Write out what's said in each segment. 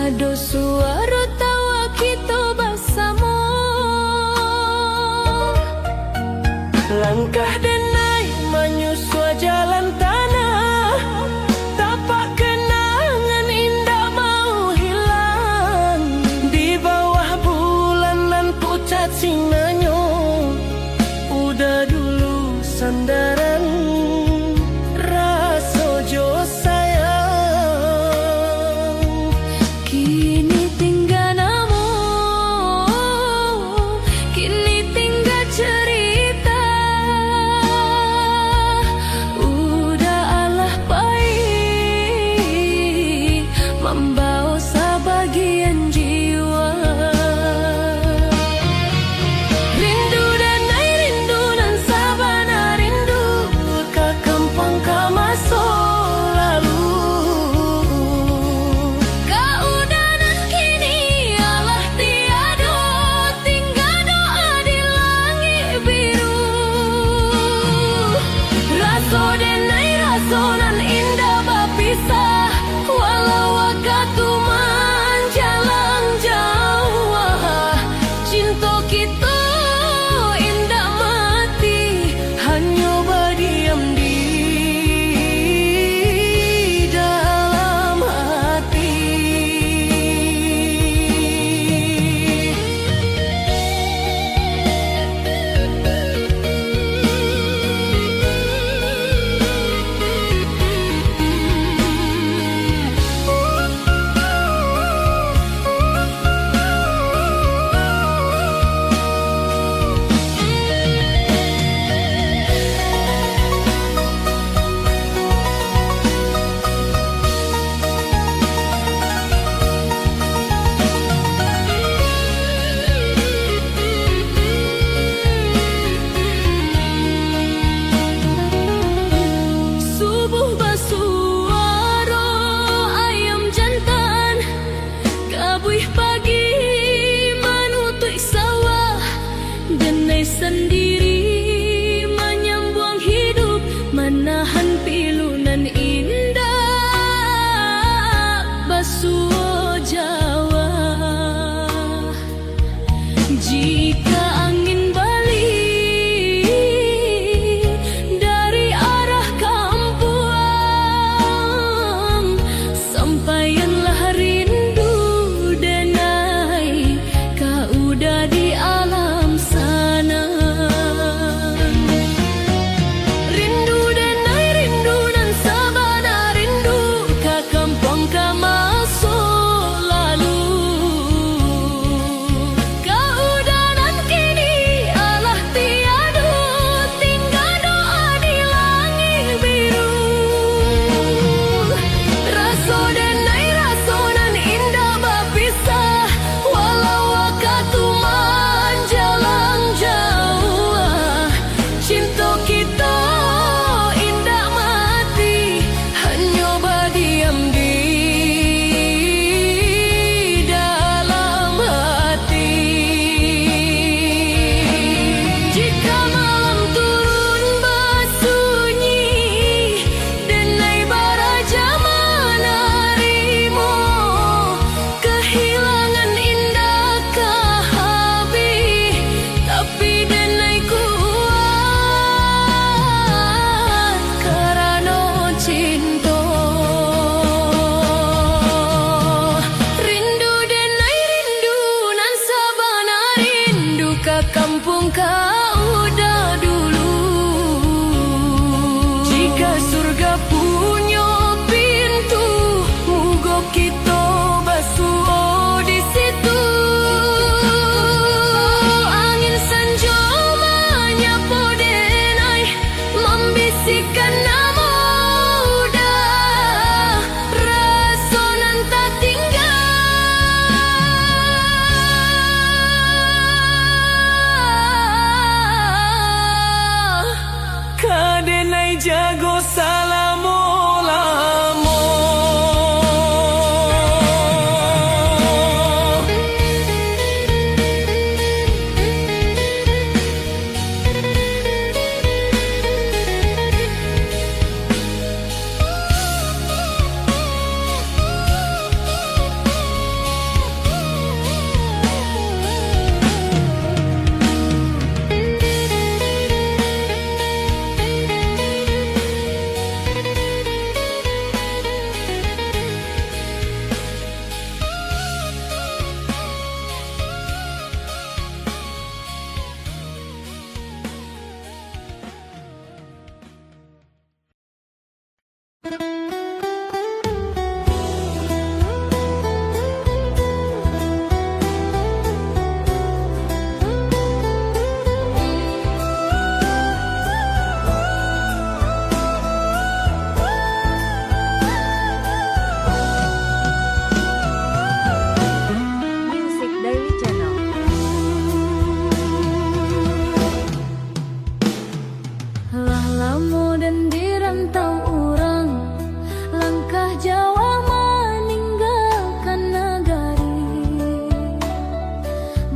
Ado suara tawa kita bersama, langkah denai menyusua jalan tanah, tapak kenangan indah mau hilang. Di bawah bulan dan pucat sinanya, udah dulu sandaran rasa jo sayang. Kini tinggal namo, kini tinggal cerita. Udah alah pahit membawa sebagian jiwa. Rindu dan ai rindu dan sabana rindu ke kampung ke masa lalu. Keudanan kini alah tiada, tinggal doa di langit biru. Rasa denai rasa nan indah berpisah, walau waktu menjalang jauh. Cinta kita indah mati, hanya berdiam di dalam hati. Subuh bersuara ayam jantan, kabuih pagi menutup sawah. Denai sendiri menyambung hidup, menahan pilunan indah basuh Jawa. Jika angin balik dari arah kampung, sampaianlah rindu denai, kau udah di alam sana. Rindu denai rindu dan sabana rindu ke kampung ke masa lalu. Keudanan kini alah tiada, tinggal doa di langit biru. Rasa denai rasa nan indah berpisah, walau waktu menjalang jauh. Cinta kita indah mati, hanya berdiam di dalam hati. Jika malam turun bersunyi, denai baraja menerima kehilangan indah ke habis, tapi denai kuat kerana cinta. Rindu denai rindu nan sabana rindu ke kampung kau udah dulu. Jika surga punya pintu, moga kita basuh di situ. Angin senja menyapa denai, membisikkan nama udah, rasa nan tak tinggal. Kadenai jago salamo-lamo. lamo dan dirantau orang, langkah Jawa meninggalkan nagari,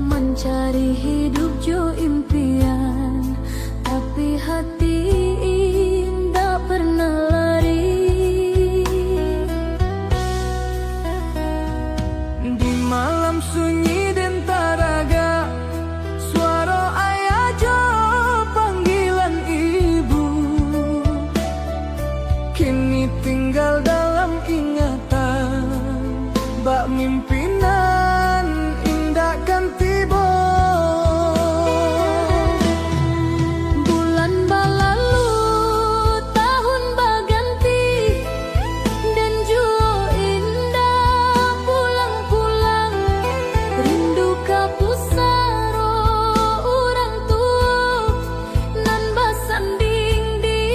mencari hidup jo impian, tapi hati tak pernah lari. Di malam sunyi dan taraga, suara ayah jo panggilan ibu, kini tinggal dalam ingatan, bak mimpinan indah kan tiba. Bulan berlalu, tahun berganti, dan jua indah pulang-pulang, rindu ka pusaro orang tua, nan basanding di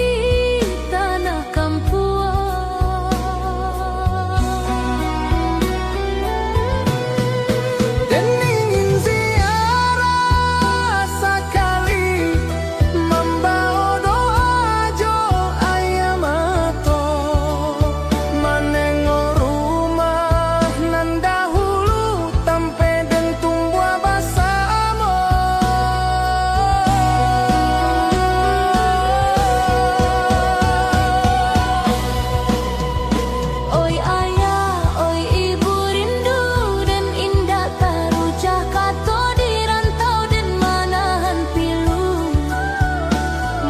tanah kampuan. Dan ingin ziarah sekali, membawa doa jo ayah mato, menengok rumah nan dahulu tampe dan tumbuh bersama. Oi ayah, oi ibu rindu dan indah tarucah kato di rantau dan manahan pilu.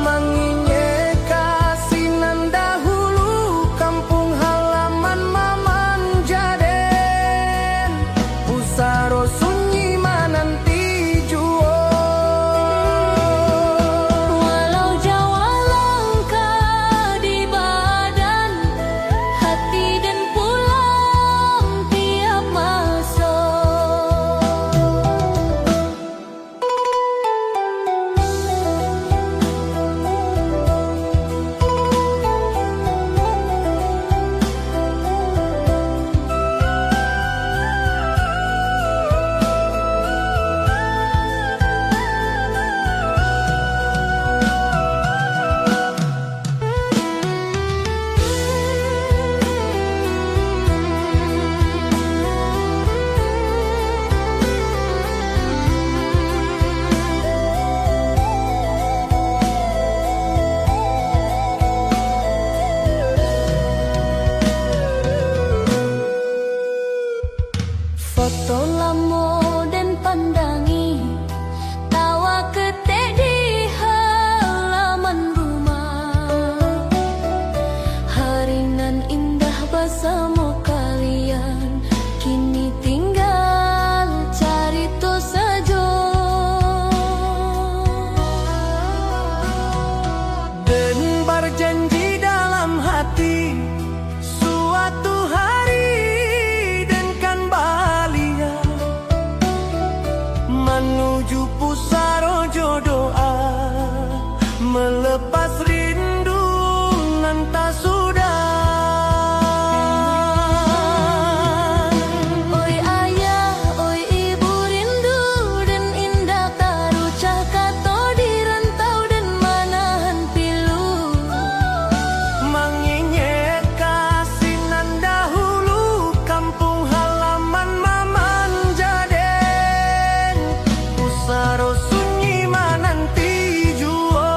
Mengingat kasih nan dahulu, kampung halaman maman Jaden, pusaro sunyi mananti juo. Walau Jawa langkah di badan, hati dan pulang tiap masuk. Foto lamo dan pandangi, tawa ketek di halaman rumah, hari nan indah bersama kalian, kini tinggal carito saja. Dan berjanji dalam hati, suatu hari dan kan balia, menuju pusaro jodoa, melepas rindu nan tak sudah. Oi ayah, oi ibu rindu dan indah tarucah kato di rantau dan manahan pilu. Mengingat kasih nan dahulu, kampung halaman maman Jaden, pusaro sunyi mananti juo.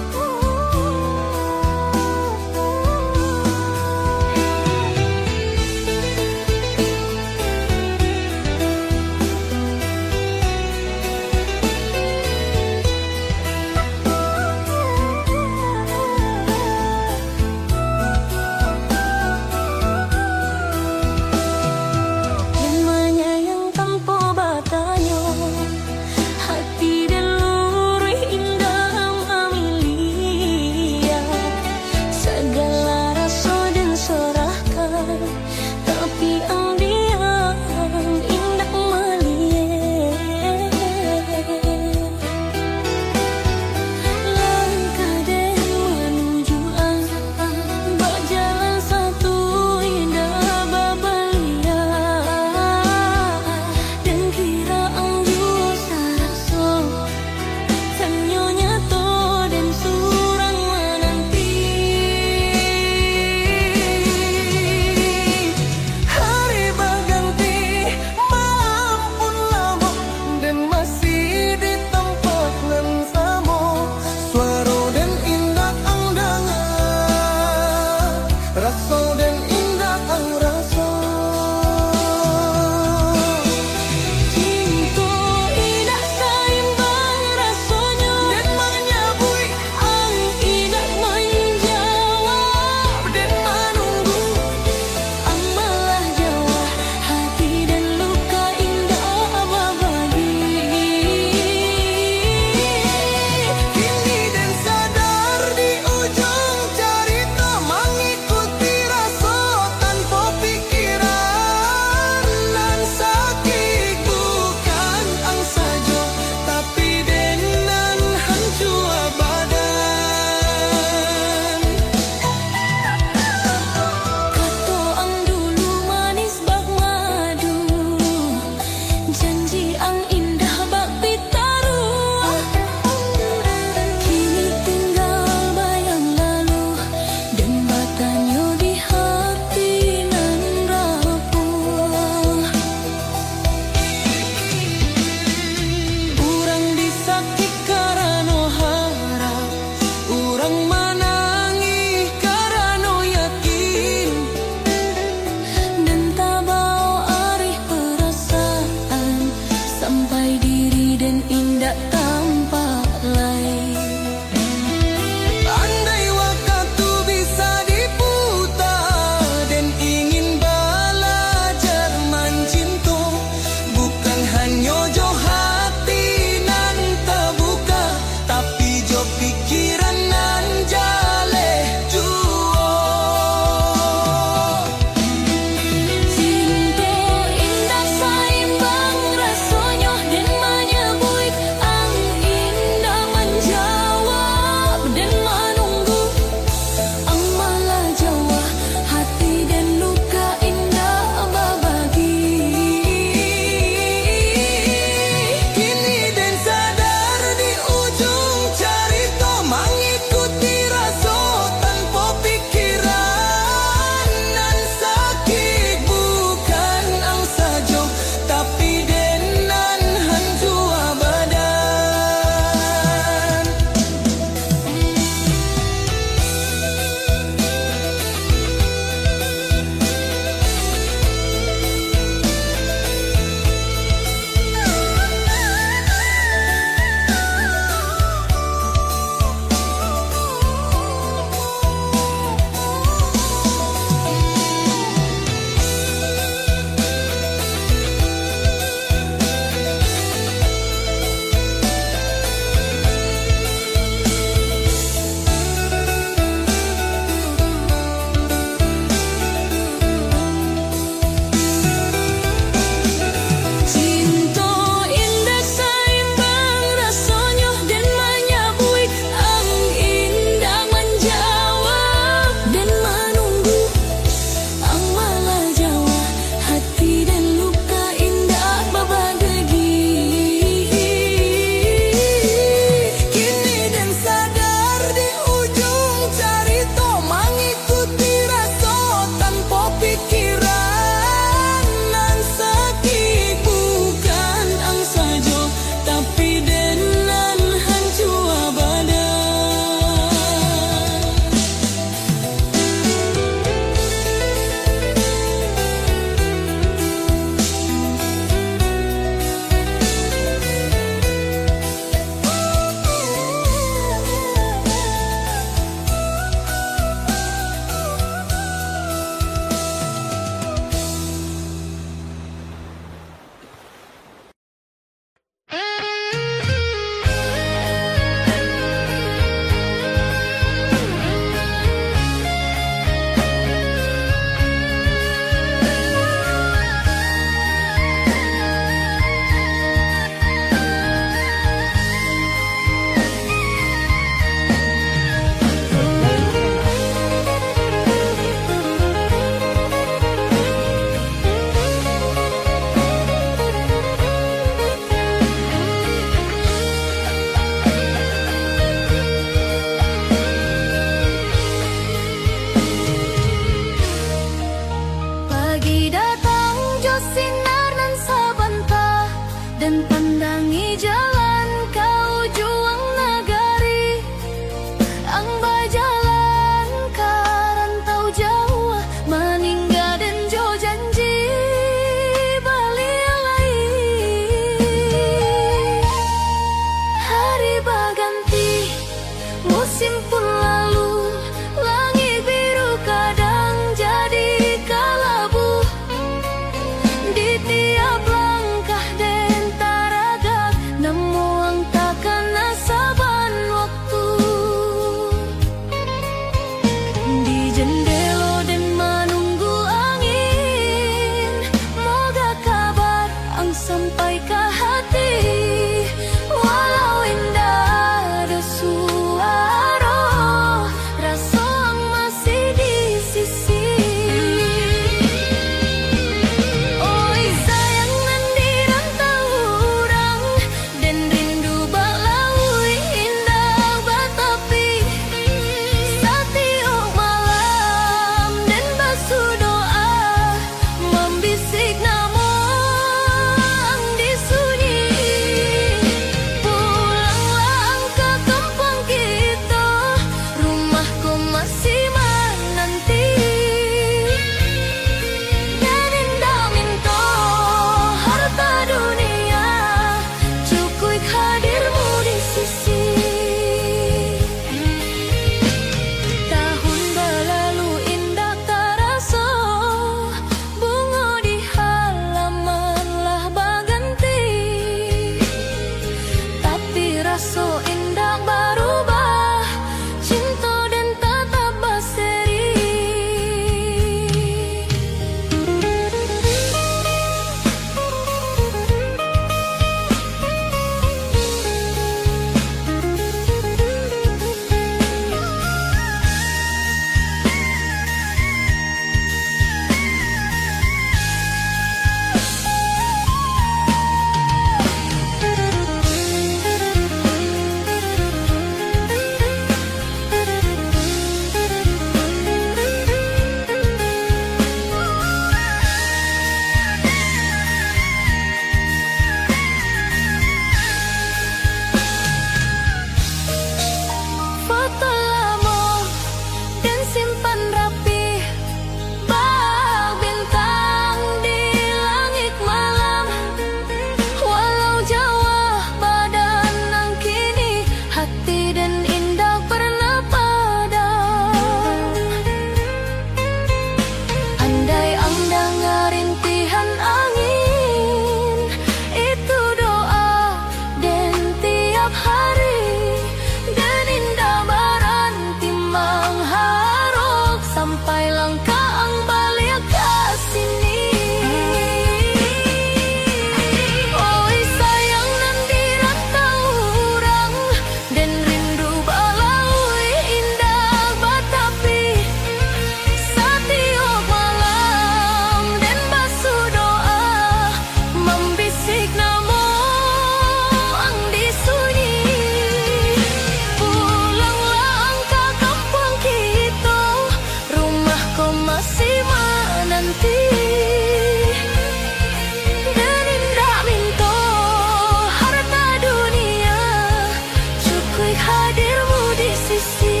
hadirmu di sisi.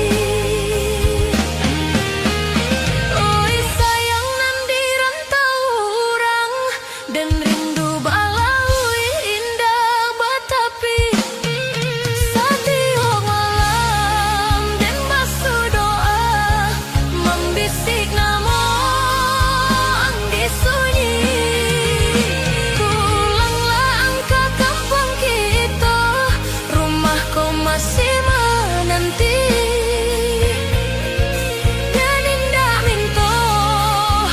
Oi sayang nan di rantau orang dan rindu balaui indah batapi. Setiap malam dan basuh doa membisik nama di sunyi. Pulanglah angka kampung kita, rumahku masih menanti. Dan indah minta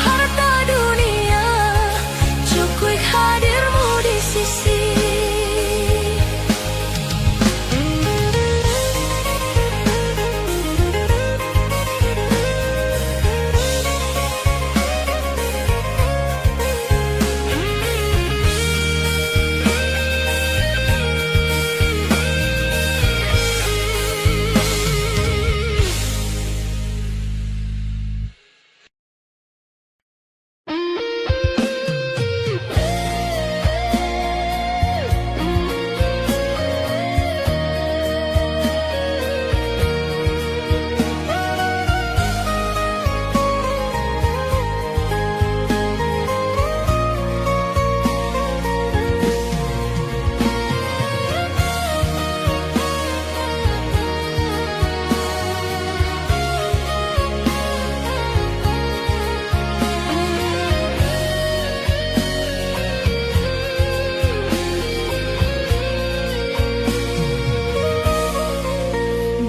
harta dunia, cukup hadirmu di sisi.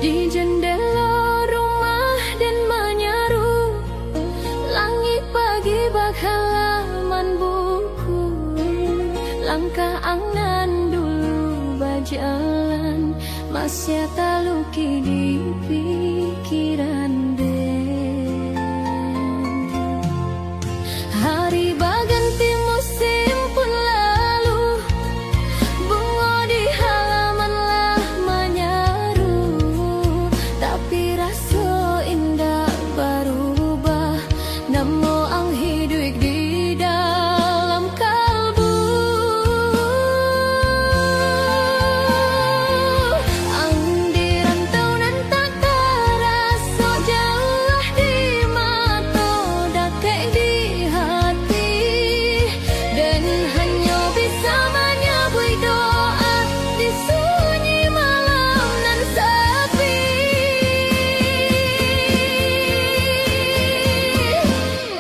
Di jendela rumah dan menyaru langit pagi bak halaman buku. Langkah angan dulu berjalan, masih tak luki di pikiran den. Hari baganti musim pun lalu, bunga di halaman lah menyaru. Tapi rasa indah berubah, namo ang hidup di dalam kalbu. Ang di rantau nan tak terasa jauh di mata, dekat di hati. Dan hanya bisa menyebut doa di sunyi malam nan sepi.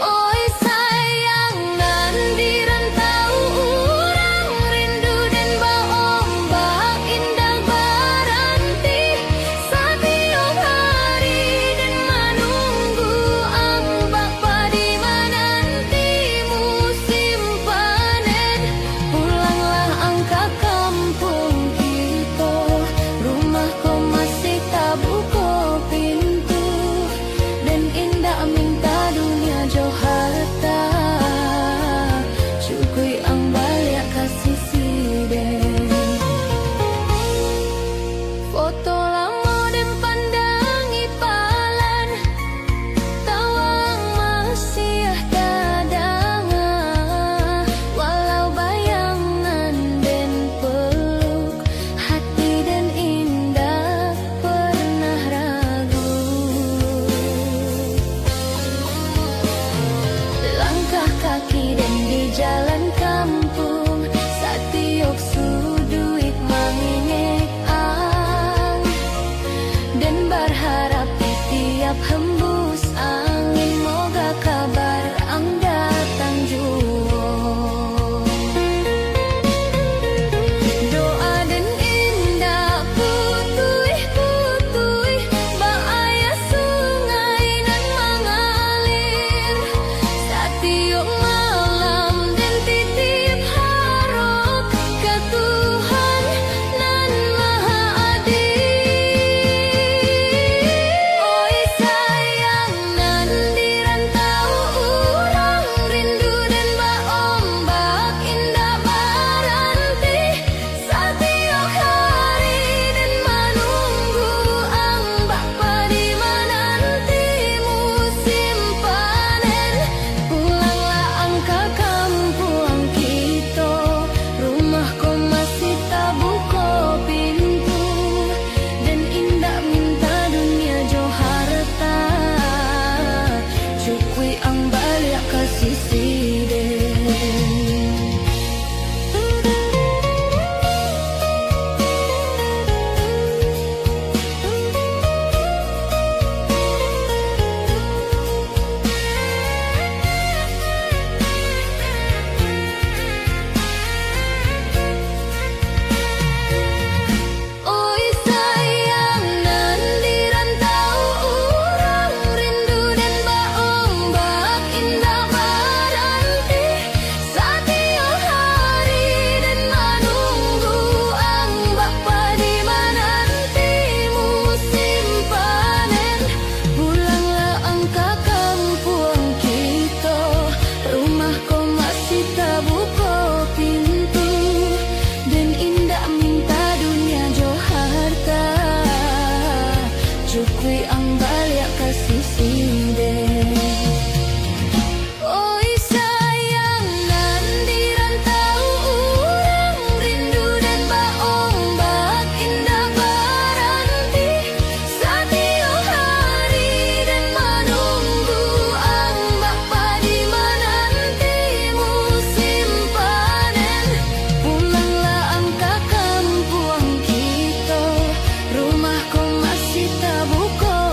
Oi sayang nan di rantau orang, rindu dan berombak indah berhenti. Setiap hari dan menunggu ambak padi menanti musim panen. Pulanglah angka kampung kita, rumahku masih tak buka pintu. Dan indah minta dunia jauh harta, cukup ang balik kasih siden. Foto lama dan pandangi palan, tawang masih dadangan. Walau bayangan dan peluk, hati dan indah pernah ragu. Langkah kaki dan di jalan kampung, setiap sudut mengingat ang. Dan berharap di tiap hembus angin, moga kabar ang datang jua. Doa dan indah putui-putui, bahaya sungai nan mengalir. Setiap malam dan titip harap ke Tuhan nan maha adil. Oi sayang Wi ang balik kasih sinde. Oi sayang nan di rantau urang rindu dan baombak indah berhenti setiap hari dan menunggu ambak padi menanti musim panen. Pulanglah angka kampung kita, rumahku masih tak buka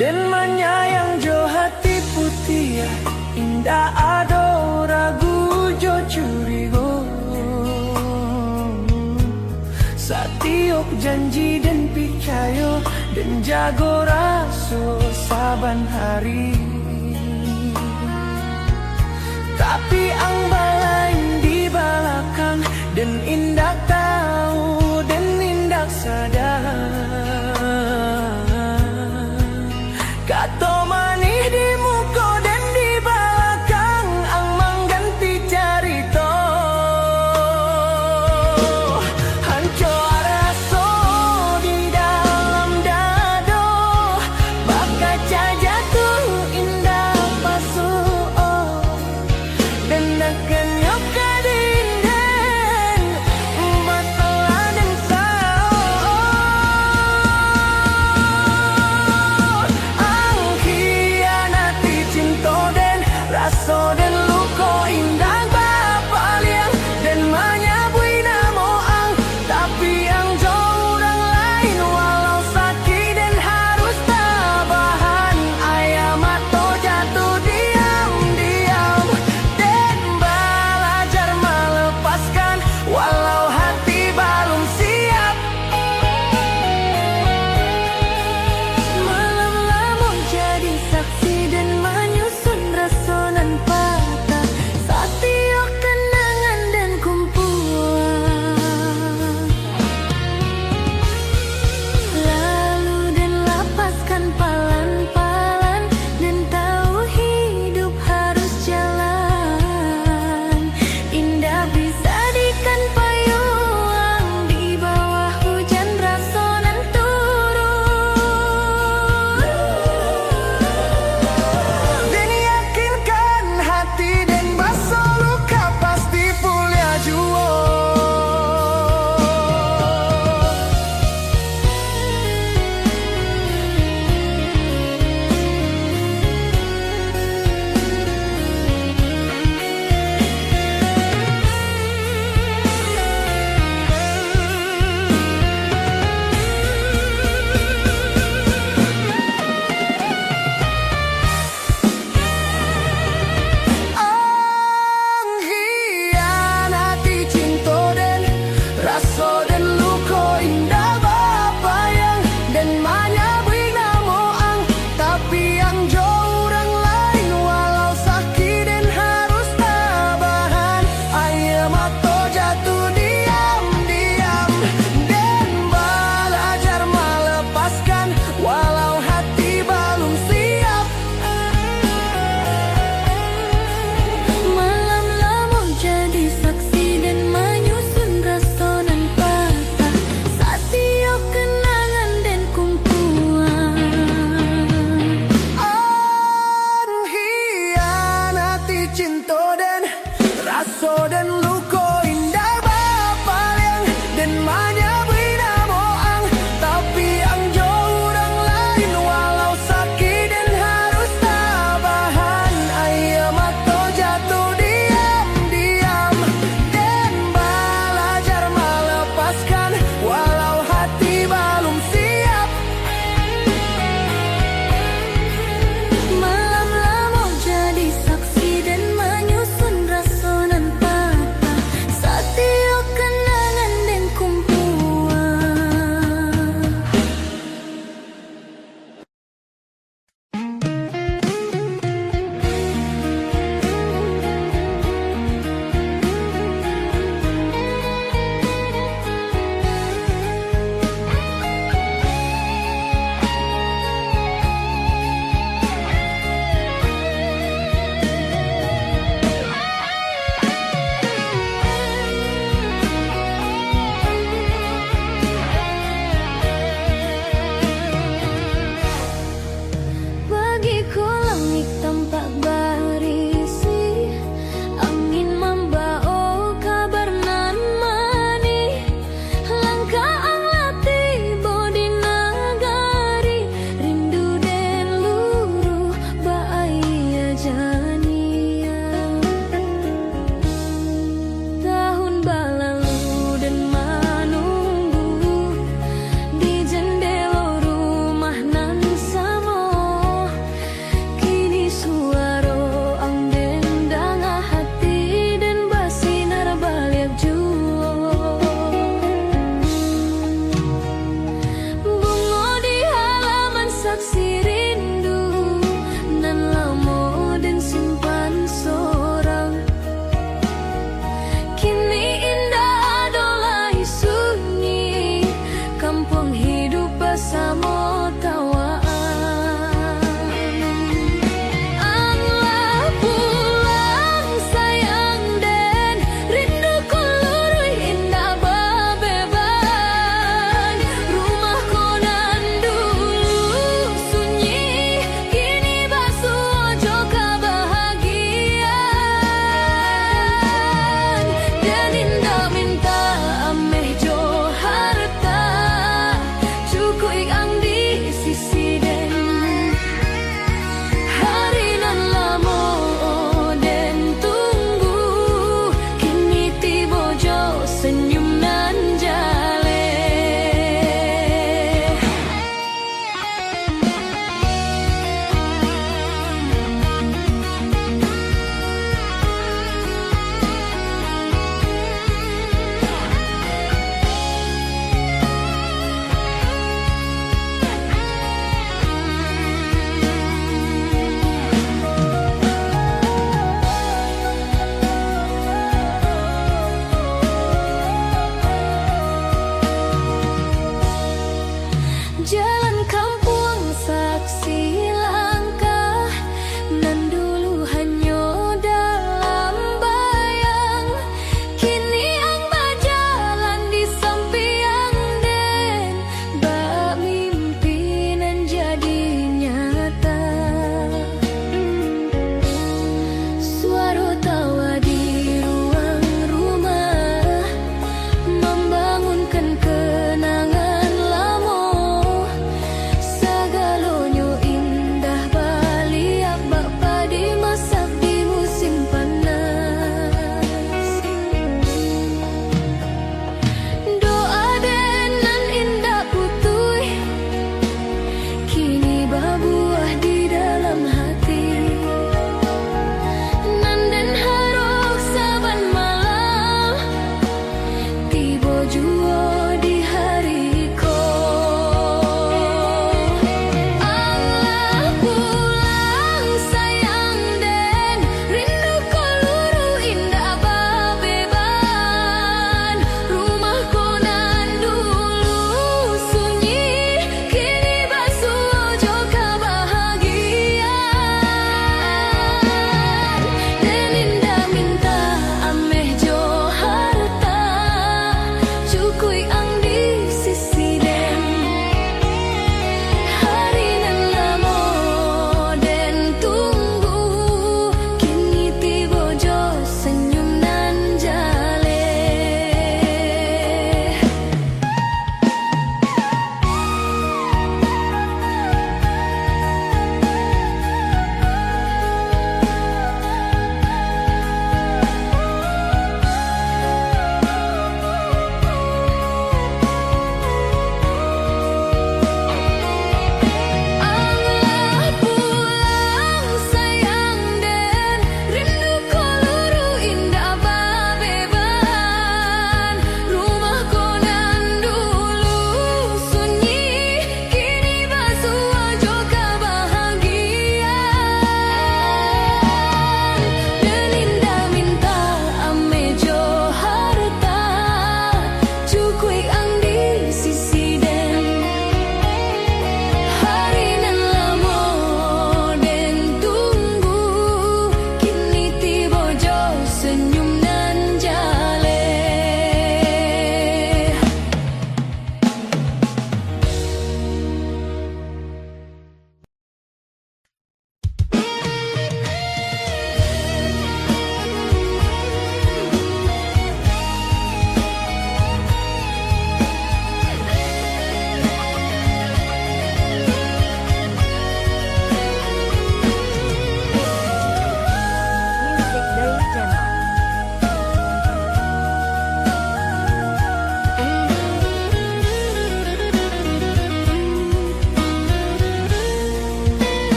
Dan menyayang jo hati putih ya, indah ado ragu jo curigo. Satiok janji dan picayo, dan jago raso saban hari. Tapi ang balain di belakang, dan indak tahu dan indak sadar. Kato manih di muka dan di belakang, ang mengganti carito. Hancur raso di dalam dado, bakaca jatuh indah pasuo. Dan akan nyoka dinden, masalah dan sao. Ang khianati cinta dan raso dan luko indah bapaliang, dan menyabui namo ang, tapi ang jauh orang lain. Walau sakit dan harus tabahan, ayam atau jatuh diam-diam, dan belajar melepaskan walau hati belum siap. Malam lamun jadi saksi dan menyusun resonan patah, satiok kenangan dan kumpulan. Lalu dan lapaskan palan-palan, dan tahu hidup harus jalan. Indah bisa dikan payung di bawah hujan rasonan turun. Dan yakinkan hati dan basuh luka, pasti pulih jua. Ang khianati cinta dan raso dan luko indah bapayang, dan menyabui namo ang, tapi yang jauh orang lain. Walau sakit dan harus tabahan, ayam atau jatuh diam-diam, dan belajar melepaskan walau hati belum siap. Malam lamun jadi saksi dan menyusun resonan patah,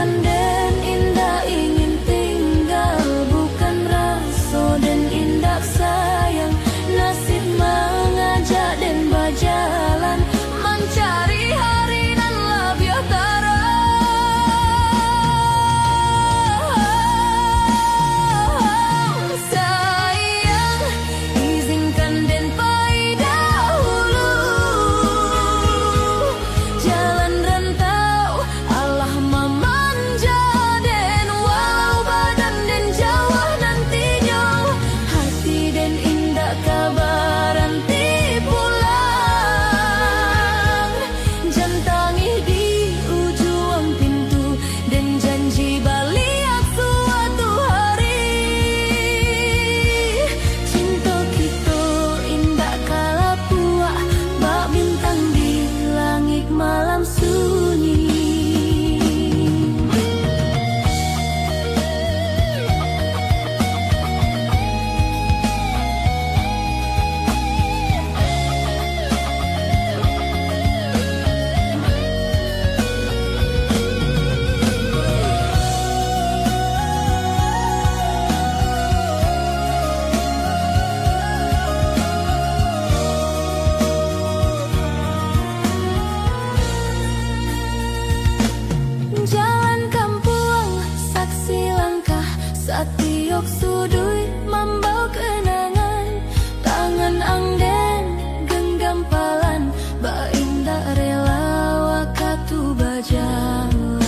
izinkan dan indah ingin tinggal, bukan rasa dan indah sayang. Nasib mengajak dan berjalan mencari hari nan lebih utara. Sayang, izinkan dan pergi dahulu, jalan rantau Allah memanja, dan walau badan dan jauh nantinya, hati dan indah kabar nanti pulang. Jantangi di ujung pintu dan janji balik suatu hari. Cinta kita indah kala puak, bak bintang di langit malam sunyi. Jalan kampung, saksi langkah, satiok sudut membau kenangan. Tangan angden, genggam palan, ba indah rela wakatu berjalan.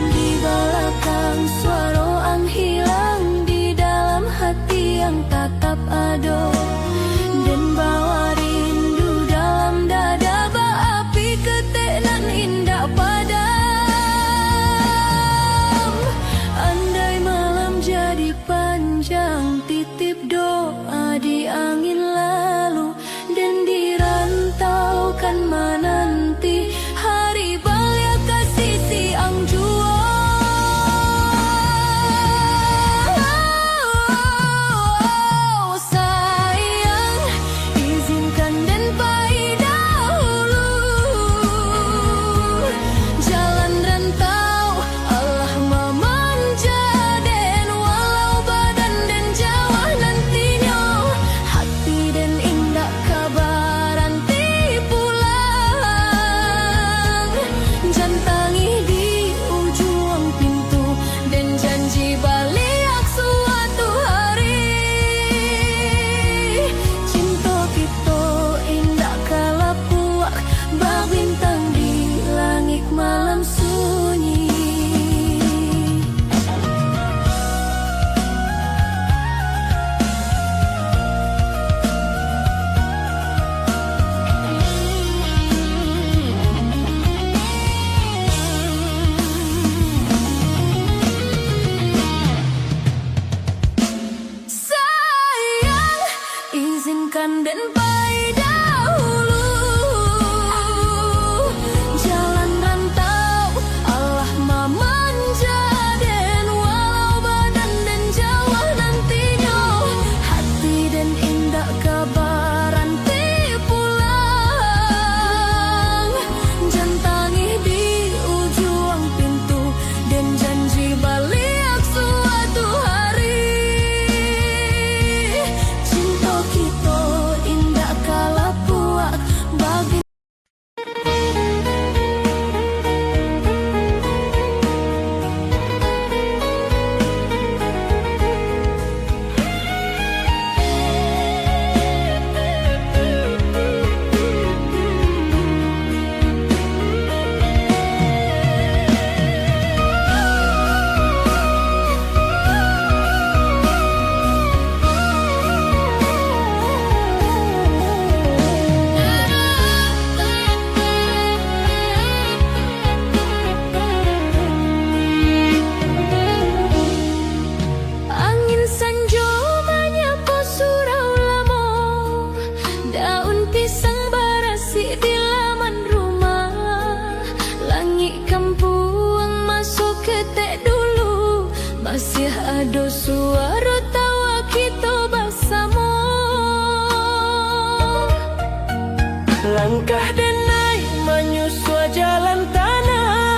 Di belakang suara ang hilang, di dalam hati yang tatap ada, dan bawa rindu dalam dada, berapi ketek nan indah padam. Andai malam jadi panjang, titip doa di angin lalu, dan dirantaukan menanti hari balik kasih siang jua. Sayang, izinkan dan pergi dahulu, jalan rantau Allah memanja, dan walau badan dan jauh nantinya, hati dan indah kabar nanti pulang. Jantangi di ujung pintu dan janji balik suatu hari. Cinta kita indah kala puak, bak bintang di langit malam sunyi. Sayang, izinkan dan pergi dahulu, jalan rantau Allah memanja, dan walau badan dan jauh nantinya, hati dan indah kabar nanti pulang. Jantangi di ujung pintu dan janji balik suatu hari. Cinta kita indah kala puak, bagi angin sanjo menyapa surau lamo, daun pisang berasi di laman rumah. Langit kampung masuk ketek dulu, masih ada suara tawa kita bersama. Langkah dan naik menyusua jalan tanah,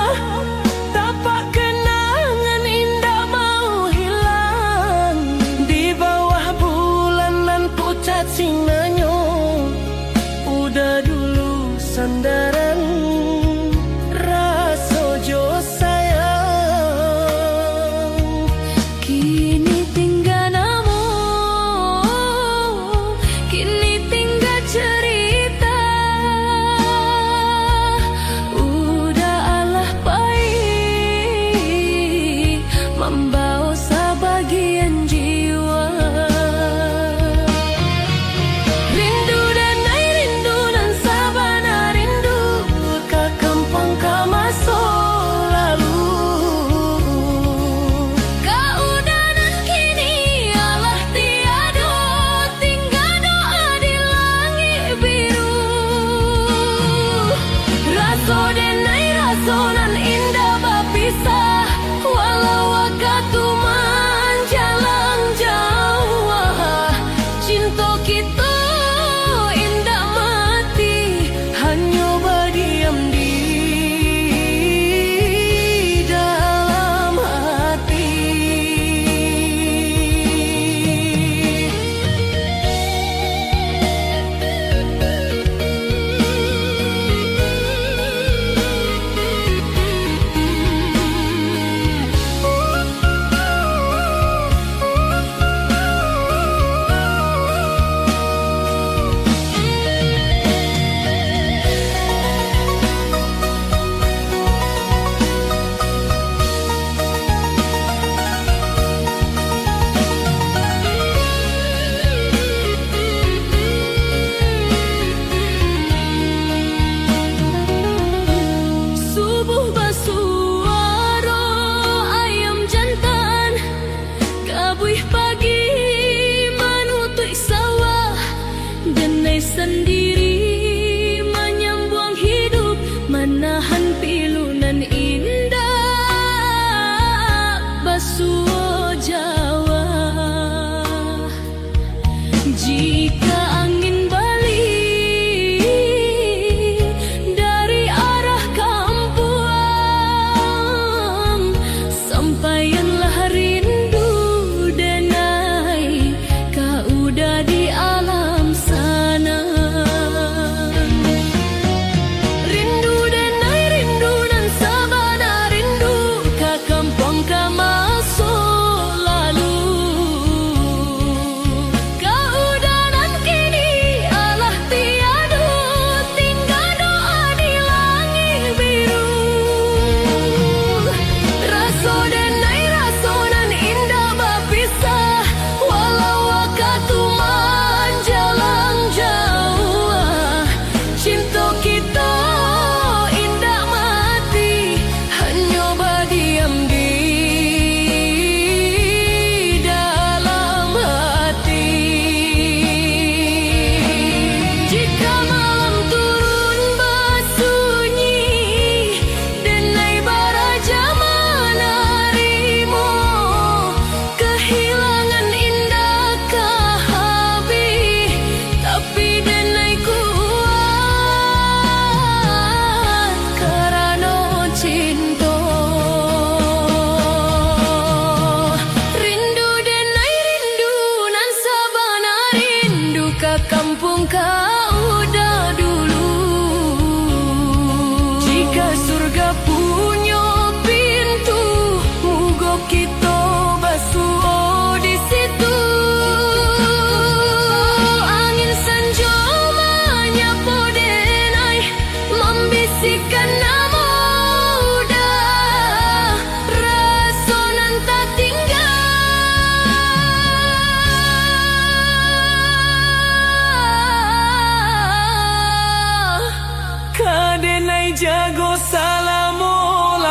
pisah, walau waktu menjalang jauh. Cinta kita indah mati, hanya berdiam di dalam hati. Subuh basuara ayam jantan, kabuih pagi menutup sawah, denai sendiri menyambung hidup, menahan pilunan indah basuh Jawa. Jika angin balik dari arah kampung, sampaianlah rindu denai, kau udah di alam sana. Rindu denai, rindu nan sabana, rindu ke kampung ke masa lalu. Kau udah nan kini alah tiada, tinggal doa di langit biru. Rasa denai, rasa nan indah berpisah, walau waktu menjalang jauh. Cinta kita indah mati, hanya berdiam di dalam hati. Jika malam turun bersunyi, denai baraja menerimu, kehilangan indah kehabis, tapi denai kuat kerana cinta. Rindu denai, rindu nan sabana, rindu ke kampung kau udah dulu. Jika surga punya pintu, moga kita basuh di situ. Angin senja menyapa denai, membisikkan nama udah, rasa nan tak tinggal. Kadenai jago salamo-lamo.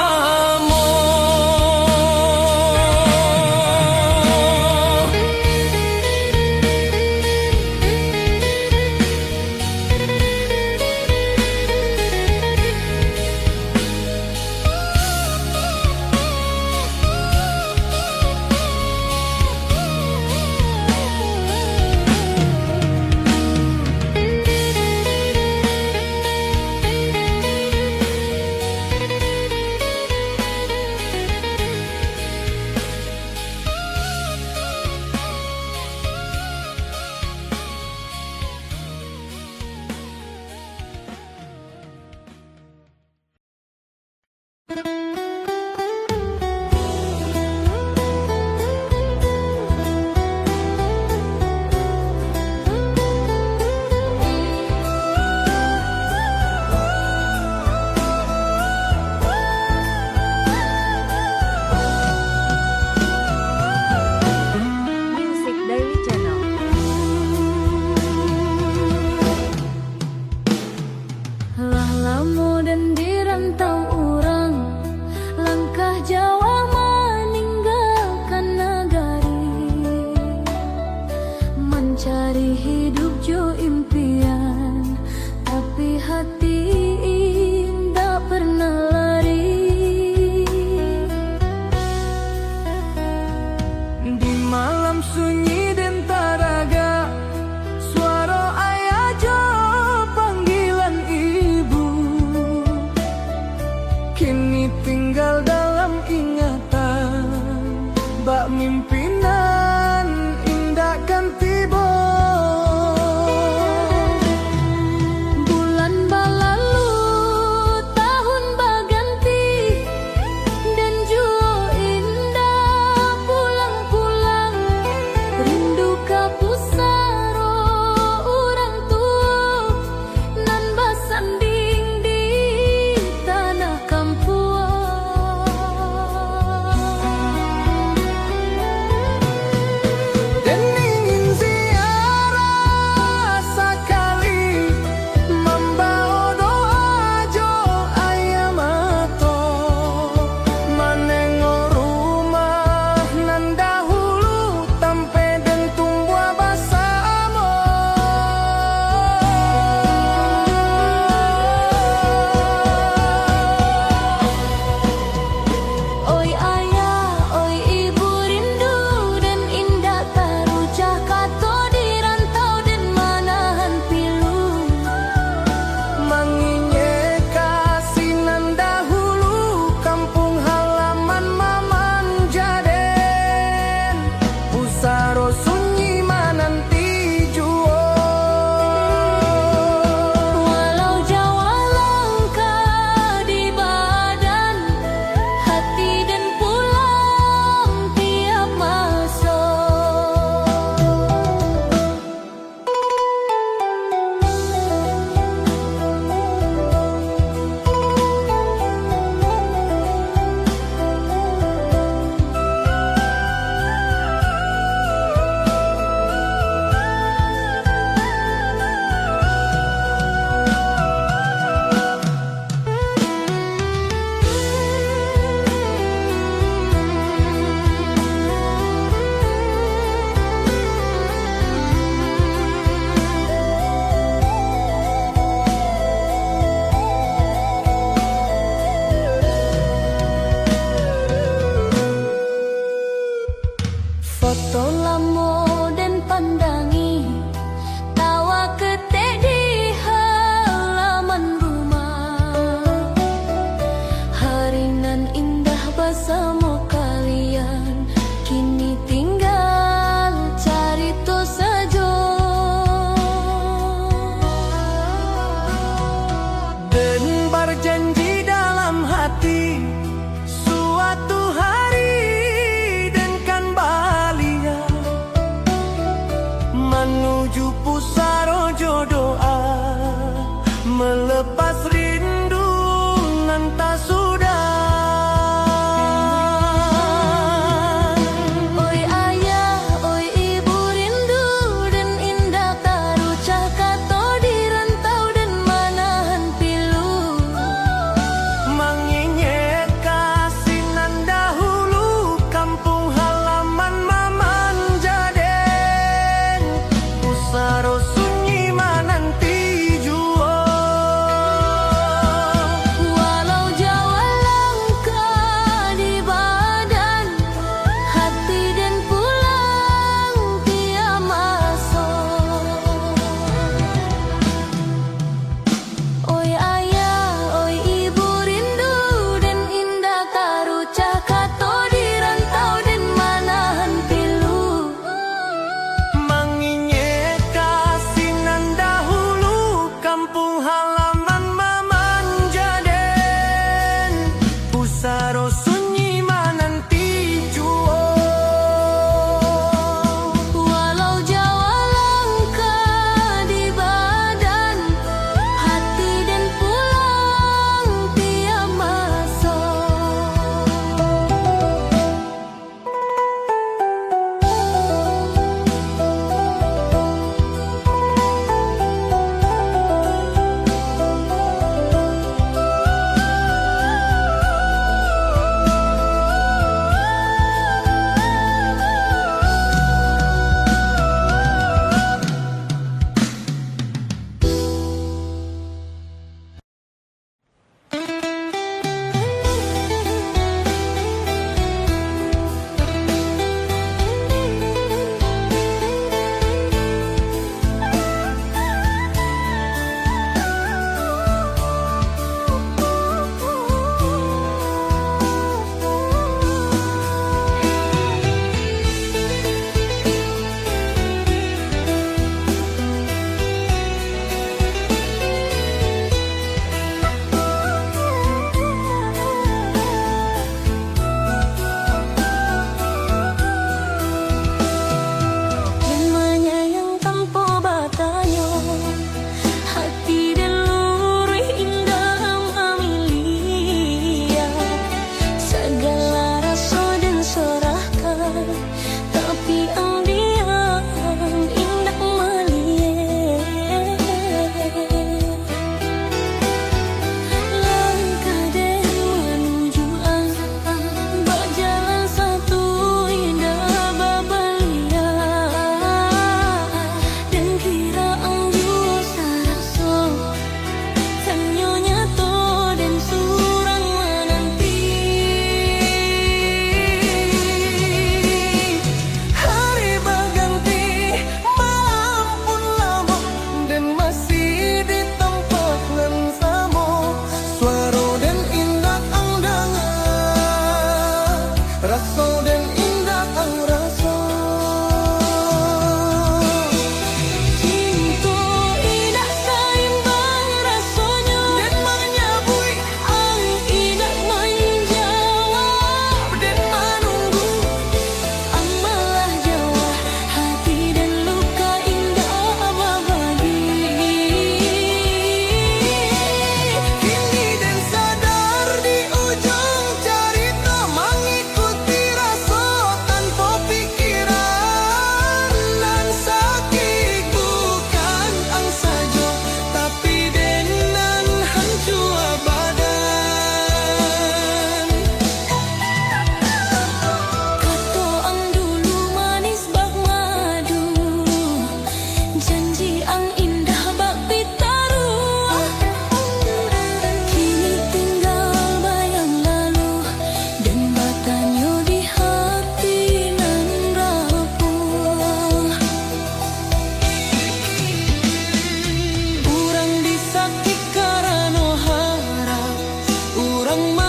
Ang